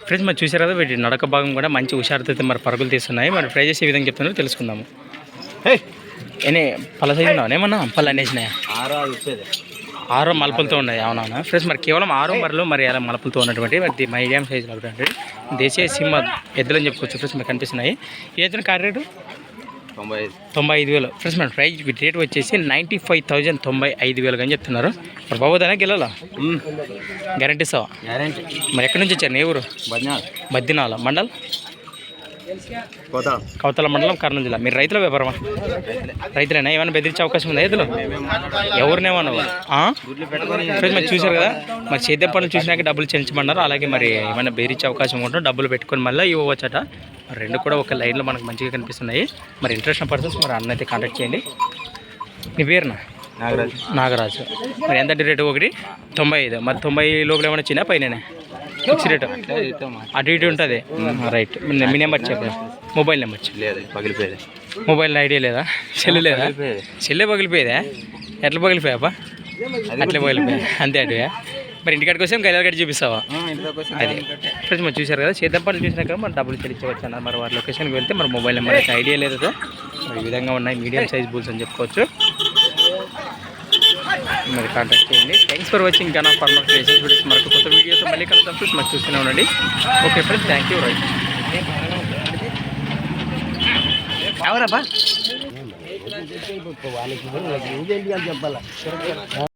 Friends మరి చూసారు కదా వీటి నడక భాగం కూడా మంచి హుషారుతో మరి పరుగులు తీస్తున్నాయి. మరి ప్రైజ్ చేసే విధంగా చెప్తున్నారో తెలుసుకుందాము. ఏనే పళ్ళ సైజు ఉన్నావు ఏమన్నా పళ్ళు అనేసినాయా? 6 మలుపులతో ఉన్నాయి. అవునవునా ఫ్రెండ్స్ మరి కేవలం 6 మరలు మరి అలా మలుపులతో ఉన్నటువంటి మరి మీడియం సైజులో ఒకటి దేశీయ సింహ ఎద్దులని చెప్పుకోవచ్చు. ఫ్రెండ్స్ మీకు కనిపిస్తున్నాయి. ఏ కార్ రేటు 95,000 ఫ్రెండ్స్ మన ప్రైజ్ రేట్ వచ్చేసి 95,000 95,000 అని చెప్తున్నారు. మరి బాబోదానా గెలాలా గ్యారంటీ ఇస్తావా? మరి ఎక్కడి నుంచి వచ్చారు? నీ ఊరు? బద్దినాల మండల్ కౌతల మండలం కర్నూలు జిల్లా. మీరు రైతుల వ్యాపారమా? రైతులేనా? ఏమైనా బెదిరించే అవకాశం ఉందా రైతులు? ఎవరినేమన్నా ఫ్రెండ్స్ మరి చూసారు కదా మరి సేద్యం పనులు చూసినాక డబ్బులు చెల్లించమన్నారు. అలాగే మరి ఏమైనా బెదిరించే అవకాశం ఉంటుందో డబ్బులు పెట్టుకొని మళ్ళీ ఇవ్వవచ్చట. మరి రెండు కూడా ఒక లైన్లో మనకు మంచిగా కనిపిస్తున్నాయి. మరి ఇంట్రెస్ట్ ఉన్న పర్సన్స్ మరి అన్న అయితే కాంటాక్ట్ చేయండి. మీ పేరునా? నాగరాజు. మరి ఎంత రేటు? 195. మరి 90 లోపల ఏమైనా చిన్న పైన ఫిక్స్ రేటు అటు ఇటు ఉంటుంది. రైట్. మీ నెంబర్ చెప్పండి. మొబైల్ నెంబర్ పగిలిపోయేది. మొబైల్ ఐడియా లేదా? సెల్ లేదా? సెల్లే పగిలిపోయేదా? ఎట్లా పగిలిపోయాపా? అట్లే పగిలిపోయా అంతే అటువా? మరి ఇంటికాడికి వస్తే గైలర్ గడ్డి చూపిస్తావా? అది ఫ్రెండ్స్ మరి చూసారు కదా సేద్యం పనులు చూసినాక మరి డబ్బులు చెల్లించవచ్చు అన్నారు. మరి వారి లొకేషన్కి వెళ్తే మరి మొబైల్ నెంబర్ అయితే ఐడియా లేదు. మరి ఈ విధంగా ఉన్నాయి మీడియం సైజ్ బుల్స్ అని చెప్పుకోవచ్చు. మరి కాంటాక్ట్ చేయండి. Thanks for watching Gana farmer creations videos. మరొక కొత్త వీడియోతో మళ్ళీ కలుద్దాం ఫ్రెండ్స్. మరి చూస్తూనే ఉండండి. Okay friends, thank you. Right ఎవరబ్బా చెప్పాలా?